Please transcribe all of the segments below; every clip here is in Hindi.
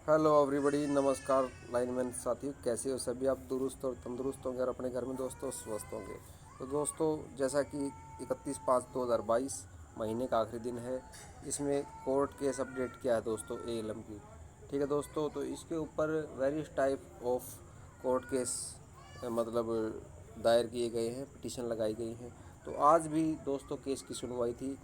हेलो एवरीबॉडी, नमस्कार लाइनमैन साथियों, कैसे हो सभी आप? दुरुस्त और तंदुरुस्त होंगे और अपने घर में दोस्तों स्वस्थ होंगे। तो दोस्तों, जैसा कि 31/5/2022 महीने का आखिरी दिन है, इसमें कोर्ट केस अपडेट किया है दोस्तों एएलएम की। ठीक है दोस्तों, तो इसके ऊपर various type of court case मतलब दायर किए गए हैं, पिटीशन लगाई गई हैं। तो आज भी दोस्तों केस की सुनवाई थी।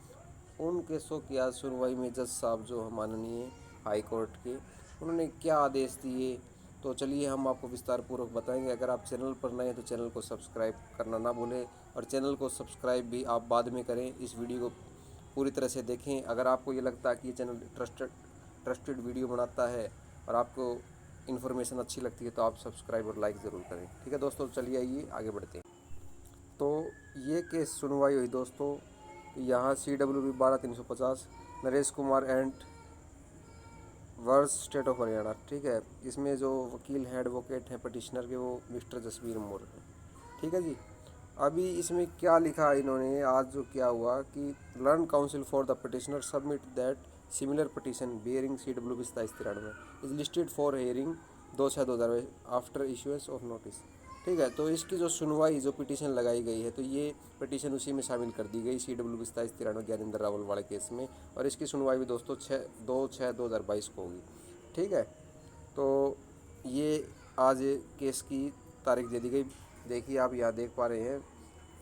उन केसों की आज सुनवाई में जज साहब जो हैं माननीय हाई कोर्ट के, उन्होंने क्या आदेश दिए, तो चलिए हम आपको विस्तार पूर्वक बताएंगे। अगर आप चैनल पर नए हैं तो चैनल को सब्सक्राइब करना ना भूलें, और चैनल को सब्सक्राइब भी आप बाद में करें। इस वीडियो को पूरी तरह से देखें। अगर आपको ये लगता है कि ये चैनल ट्रस्टेड वीडियो बनाता है और आपको इन्फॉर्मेशन अच्छी लगती है, तो आप सब्सक्राइब और लाइक ज़रूर करें। ठीक है दोस्तों, चलिए आइए आगे बढ़ते हैं। तो ये केस सुनवाई हुई दोस्तों यहाँ CWB 12/350 Naresh Kumar and versus state of Haryana. ठीक है, इसमें जो वकील हैं, एडवोकेट हैं पटिशनर के, वो मिस्टर जसवीर मोर हैं। ठीक है जी। अभी इसमें क्या लिखा है इन्होंने, आज जो क्या हुआ कि learn counsel for the petitioner submit that similar petition bearing CWB 2793 is listed for hearing 2/6/2022 after issuance of notice. ठीक है, तो इसकी जो सुनवाई, जो पिटीशन लगाई गई है, तो ये पिटीशन उसी में शामिल कर दी गई CWB 2793 ज्ञानेंद्र रावल वाले केस में। और इसकी सुनवाई भी दोस्तों 2/6/2022 को होगी। ठीक है, तो ये आज केस की तारीख दे दी गई। देखिए आप यहाँ देख पा रहे हैं,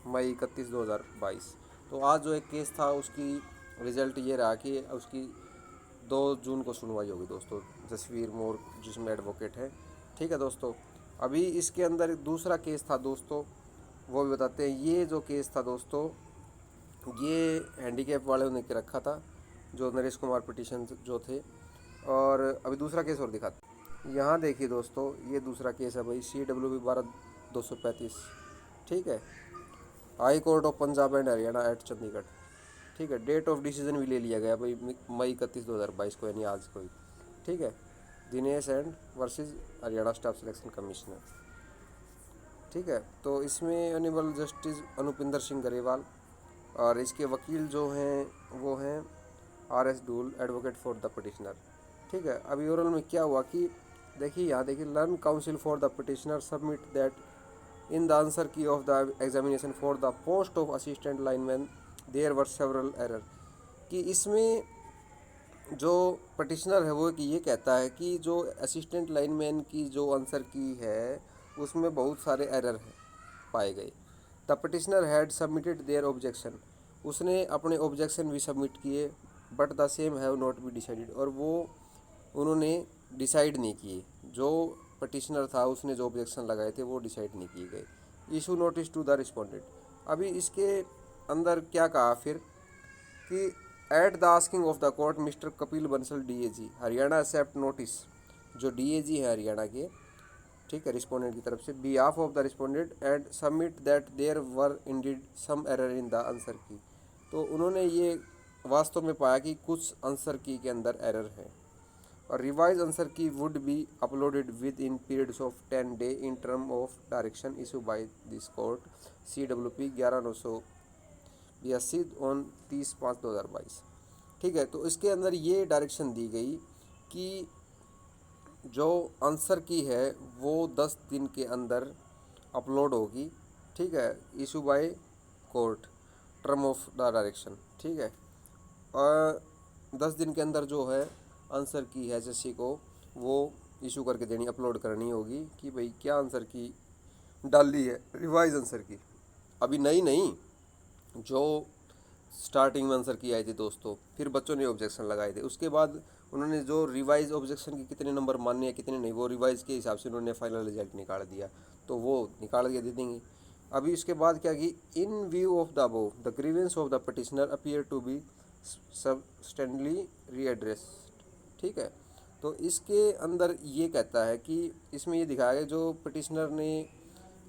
मई 31/2022। तो आज जो एक केस था उसकी रिज़ल्ट ये रहा कि उसकी 2 जून को सुनवाई होगी दोस्तों, जसवीर मोर जिसमें एडवोकेट है। ठीक है दोस्तों, अभी इसके अंदर एक दूसरा केस था दोस्तों, वो भी बताते हैं। ये जो केस था दोस्तों, ये हैंडीकैप वाले ने के रखा था, जो नरेश कुमार पिटीशन जो थे। और अभी दूसरा केस और दिखाते, यहाँ देखिए दोस्तों, ये दूसरा केस है भाई, CWB 12/235। ठीक है, high court of Punjab and Haryana at Chandigarh. ठीक है, डेट ऑफ डिसीजन भी ले लिया गया भाई मई 31/2022 को, यानी आज को ही। ठीक है, Dinesh and versus Haryana staff selection commissioner. ठीक है, तो इसमें ऑनरेबल जस्टिस अनुपिंदर सिंह गरेवाल और इसके वकील जो हैं वो हैं RS Dhull, advocate for the petitioner. ठीक है, अभी ओरल में क्या हुआ कि देखिए यहाँ देखिए, learned counsel for the petitioner submit that in the answer key of the examination for the post of assistant lineman there were several error. कि इसमें जो पटिशनर है वो कि ये कहता है कि जो असिस्टेंट लाइनमैन की जो आंसर की है उसमें बहुत सारे एरर हैं पाए गए। The petitioner had submitted there objection, उसने अपने ऑब्जेक्शन भी सबमिट किए, but the same have not be decided, और वो उन्होंने डिसाइड नहीं किए। जो पटिशनर था उसने जो ऑब्जेक्शन लगाए थे वो डिसाइड नहीं किए गए। Issue notice to the respondent. अभी इसके अंदर क्या कहा फिर कि at the asking of the court mister Kapil Bansal DAG Haryana accept notice, जो DAG है हरियाणा के, ठीक है, रिस्पोंडेंट की तरफ से behalf of the respondent and submit that there were indeed some error in the answer की। तो उन्होंने ये वास्तव में पाया कि कुछ आंसर की के अंदर एरर है, और रिवाइज आंसर की would be uploaded with in periods of 10 day in term of direction issue by this court CWP 11/982 on 30/5/2022। ठीक है, तो इसके अंदर ये डायरेक्शन दी गई कि जो आंसर की है वो 10 दिन के अंदर अपलोड होगी। ठीक है, issue by court term of the direction. ठीक है, और 10 दिन के अंदर जो है आंसर की है एसएससी को वो इशू करके देनी, अपलोड करनी होगी कि भाई क्या आंसर की डाली है, रिवाइज आंसर की। अभी नई नहीं, जो स्टार्टिंग में आंसर की आई थी दोस्तों, फिर बच्चों ने ऑब्जेक्शन लगाए थे, उसके बाद उन्होंने जो रिवाइज ऑब्जेक्शन के कितने नंबर मानने हैं कितने नहीं, वो रिवाइज के हिसाब से उन्होंने फाइनल रिजल्ट निकाल दिया, तो वो निकाल के दे देंगे। अभी इसके बाद क्या कि in view of the above the grievance of the petitioner appear to be substantially redressed. ठीक है, तो इसके अंदर ये कहता है कि इसमें ये दिखाया गया जो पटिशनर ने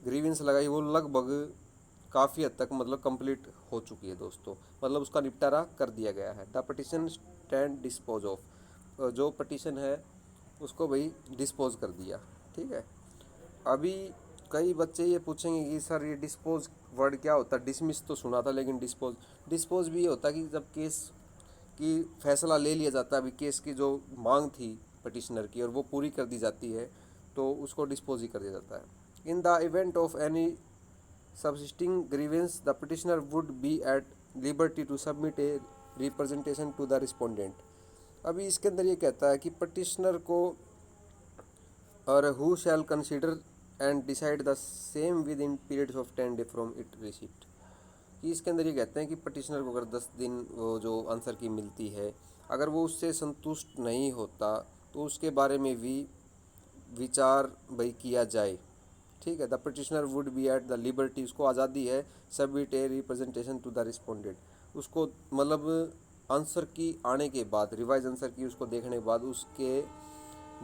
ग्रीवेंस लगाई वो लगभग काफ़ी हद तक मतलब कंप्लीट हो चुकी है दोस्तों, मतलब उसका निपटारा कर दिया गया है। The petition stand dispose of, जो पटिशन है उसको भाई डिस्पोज कर दिया। ठीक है, अभी कई बच्चे ये पूछेंगे कि सर ये डिस्पोज वर्ड क्या होता है, डिसमिस तो सुना था लेकिन डिस्पोज, भी ये होता है कि जब केस की फैसला ले लिया जाता है। अभी केस की जो मांग थी पटिशनर की और वो पूरी कर दी जाती है तो उसको डिस्पोज ही कर दिया जाता है। In the event of any subsisting grievance the petitioner would be at liberty to submit a representation to the respondent. अभी इसके अंदर ये कहता है कि पटिशनर को और who shell consider and decide the same with in periods of 10 day from it receipt. कि इसके अंदर ये कहते हैं कि पटिशनर को अगर 10 दिन वो जो आंसर की मिलती है, अगर वो उससे संतुष्ट नहीं होता तो उसके बारे में भी विचार भाई किया जाए। ठीक है, the petitioner would be at the liberty, उसको आज़ादी है submit a representation to the respondent, उसको मतलब आंसर की आने के बाद, रिवाइज आंसर की उसको देखने के बाद उसके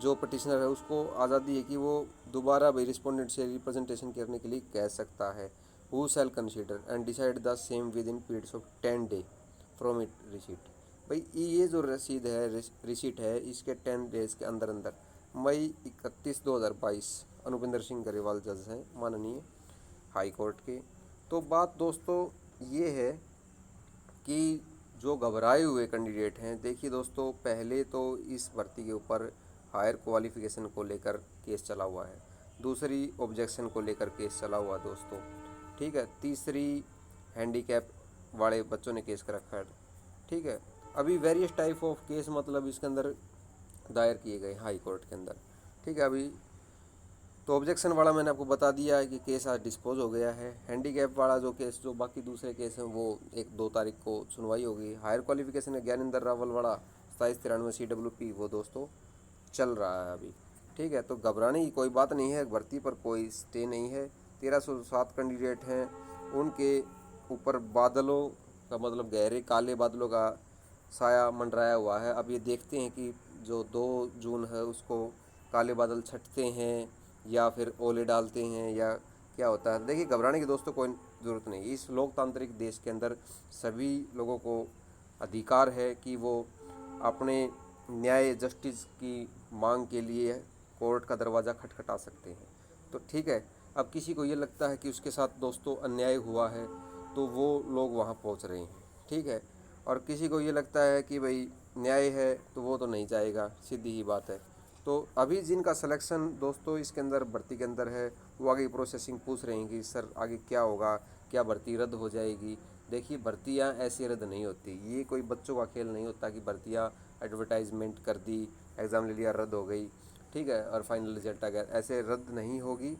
जो पटिशनर है उसको आज़ादी है कि वो दोबारा भाई रिस्पोंडेंट से रिप्रेजेंटेशन करने के लिए कह सकता है। Who shell consider and decide the same with in periods of 10 day from it receipt. भाई ये जो रसीद है रिसीट है इसके 10 डेज के अंदर अंदर मई 31, 2022 अनुपिंदर सिंह गरेवाल जज हैं माननीय हाई कोर्ट के। तो बात दोस्तों ये है कि जो घबराए हुए कैंडिडेट हैं, देखिए दोस्तों पहले तो इस भर्ती के ऊपर हायर क्वालिफिकेशन को लेकर केस चला हुआ है, दूसरी ऑब्जेक्शन को लेकर केस चला हुआ है दोस्तों। ठीक है, तीसरी हैंडीकैप वाले बच्चों ने केस कर रखा है। ठीक है, अभी वेरियस टाइप ऑफ केस मतलब इसके अंदर दायर किए गए हाई कोर्ट के अंदर। ठीक है, अभी तो ऑब्जेक्शन वाला मैंने आपको बता दिया है कि केस आज डिस्पोज हो गया है। हैंडीकैप वाला जो केस, जो बाकी दूसरे केस हैं वो 1-2 तारीख को सुनवाई होगी। हायर क्वालिफिकेशन है ज्ञानेंद्र रावल वाला 2793 CWP वो दोस्तों चल रहा है अभी। ठीक है, तो घबराने की कोई बात नहीं है, भर्ती पर कोई स्टे नहीं है। 1307 कैंडिडेट हैं, उनके ऊपर बादलों का मतलब गहरे काले बादलों का साया मंडराया हुआ है। अब ये देखते हैं कि जो 2 जून है उसको काले बादल छटते हैं या फिर ओले डालते हैं या क्या होता है। देखिए घबराने की दोस्तों कोई ज़रूरत नहीं। इस लोकतांत्रिक देश के अंदर सभी लोगों को अधिकार है कि वो अपने न्याय जस्टिस की मांग के लिए कोर्ट का दरवाज़ा खटखटा सकते हैं। तो ठीक है, अब किसी को ये लगता है कि उसके साथ दोस्तों अन्याय हुआ है तो वो लोग वहाँ पहुँच रहे हैं। ठीक है, और किसी को ये लगता है कि भाई न्याय है तो वो तो नहीं जाएगा, सीधी ही बात है। तो अभी जिनका सिलेक्शन दोस्तों इसके अंदर भर्ती के अंदर है वो आगे प्रोसेसिंग पूछ रहे हैं कि सर आगे क्या होगा, क्या भर्ती रद्द हो जाएगी। देखिए भर्तियाँ ऐसे रद्द नहीं होती, ये कोई बच्चों का खेल नहीं होता कि भर्तियाँ एडवर्टाइजमेंट कर दी, एग्ज़ाम ले लिया, रद्द हो गई। ठीक है, और फाइनल रिजल्ट आ गया, ऐसे रद्द नहीं होगी।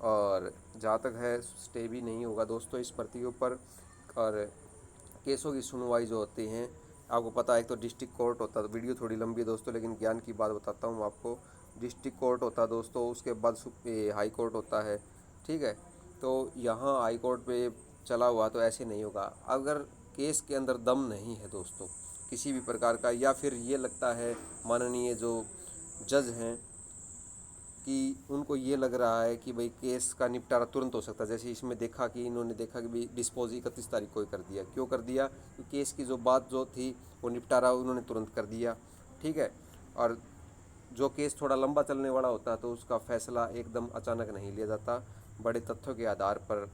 और जहाँ तक है स्टे भी नहीं होगा दोस्तों इस भर्ती के ऊपर। और केसों की सुनवाई जो होती हैं, आपको पता है एक तो डिस्ट्रिक्ट कोर्ट होता है, तो वीडियो थोड़ी लंबी है दोस्तों लेकिन ज्ञान की बात बताता हूँ आपको। डिस्ट्रिक्ट कोर्ट होता है दोस्तों, उसके बाद हाई कोर्ट होता है। ठीक है, तो यहाँ हाई कोर्ट पे चला हुआ तो ऐसे नहीं होगा। अगर केस के अंदर दम नहीं है दोस्तों किसी भी प्रकार का, या फिर ये लगता है माननीय जो जज हैं कि उनको ये लग रहा है कि भाई केस का निपटारा तुरंत हो सकता है, जैसे इसमें देखा कि इन्होंने देखा कि भाई डिस्पोज 31 तारीख को ही कर दिया। क्यों कर दिया? क्योंकि केस की जो बात जो थी वो निपटारा उन्होंने तुरंत कर दिया। ठीक है, और जो केस थोड़ा लंबा चलने वाला होता है तो उसका फैसला एकदम अचानक नहीं लिया जाता, बड़े तथ्यों के आधार पर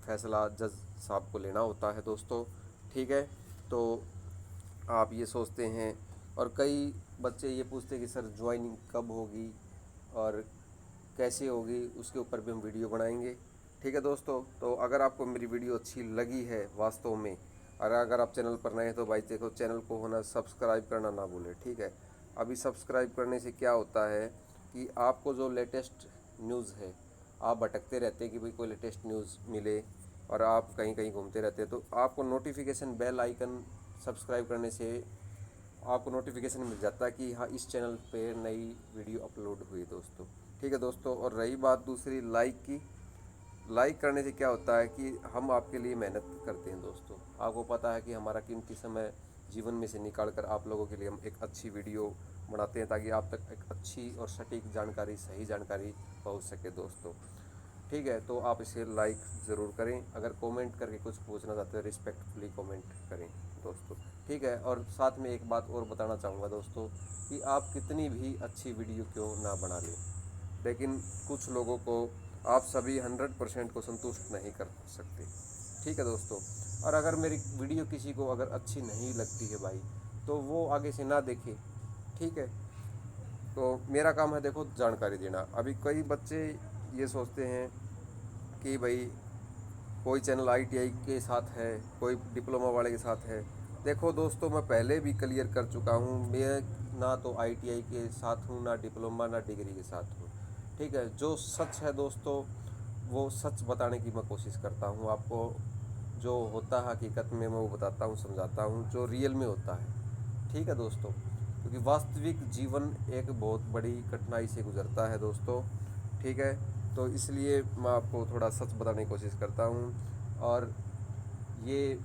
फैसला जज साहब को लेना होता है दोस्तों। ठीक है, तो आप ये सोचते हैं, और कई बच्चे ये पूछते हैं कि सर ज्वाइनिंग कब होगी और कैसे होगी, उसके ऊपर भी हम वीडियो बनाएंगे। ठीक है दोस्तों, तो अगर आपको मेरी वीडियो अच्छी लगी है वास्तव में, और अगर आप चैनल पर नए हैं तो भाई देखो चैनल को होना सब्सक्राइब करना ना भूलें। ठीक है, अभी सब्सक्राइब करने से क्या होता है कि आपको जो लेटेस्ट न्यूज़ है, आप भटकते रहते हैं कि भाई कोई लेटेस्ट न्यूज़ मिले और आप कहीं कहीं घूमते रहते हैं, तो आपको नोटिफिकेशन बेल आइकन सब्सक्राइब करने से आपको नोटिफिकेशन मिल जाता है कि हाँ इस चैनल पे नई वीडियो अपलोड हुई दोस्तों। ठीक है दोस्तों, और रही बात दूसरी लाइक की, लाइक करने से क्या होता है कि हम आपके लिए मेहनत करते हैं दोस्तों। आपको पता है कि हमारा कीमती समय जीवन में से निकाल कर आप लोगों के लिए हम एक अच्छी वीडियो बनाते हैं ताकि आप तक एक अच्छी और सटीक जानकारी, सही जानकारी पहुंच सके दोस्तों। ठीक है, तो आप इसे लाइक ज़रूर करें। अगर कमेंट करके कुछ पूछना चाहते हैं रिस्पेक्टफुली कमेंट करें दोस्तों। ठीक है, और साथ में एक बात और बताना चाहूँगा दोस्तों कि आप कितनी भी अच्छी वीडियो क्यों ना बना लें, लेकिन कुछ लोगों को आप सभी 100% को संतुष्ट नहीं कर सकते। ठीक है दोस्तों, और अगर मेरी वीडियो किसी को अगर अच्छी नहीं लगती है भाई तो वो आगे से ना देखे। ठीक है, तो मेरा काम है देखो जानकारी देना। अभी कई बच्चे ये सोचते हैं कि भाई कोई चैनल आईटीआई के साथ है, कोई डिप्लोमा वाले के साथ है। देखो दोस्तों, मैं पहले भी क्लियर कर चुका हूँ, मैं ना तो आईटीआई के साथ हूँ, ना डिप्लोमा, ना डिग्री के साथ हूँ। ठीक है, जो सच है दोस्तों वो सच बताने की मैं कोशिश करता हूँ आपको। जो होता है हकीकत में मैं वो बताता हूँ, समझाता हूँ, जो रियल में होता है। ठीक है दोस्तों, क्योंकि वास्तविक जीवन एक बहुत बड़ी कठिनाई से गुजरता है दोस्तों। ठीक है, तो इसलिए मैं आपको थोड़ा सच बताने की कोशिश करता हूँ। और ये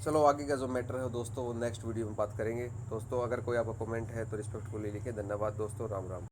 चलो आगे का जो मैटर है दोस्तों वो नेक्स्ट वीडियो में बात करेंगे दोस्तों। अगर कोई आपका कमेंट है तो रिस्पेक्टफुली लिखें। धन्यवाद दोस्तों, राम राम।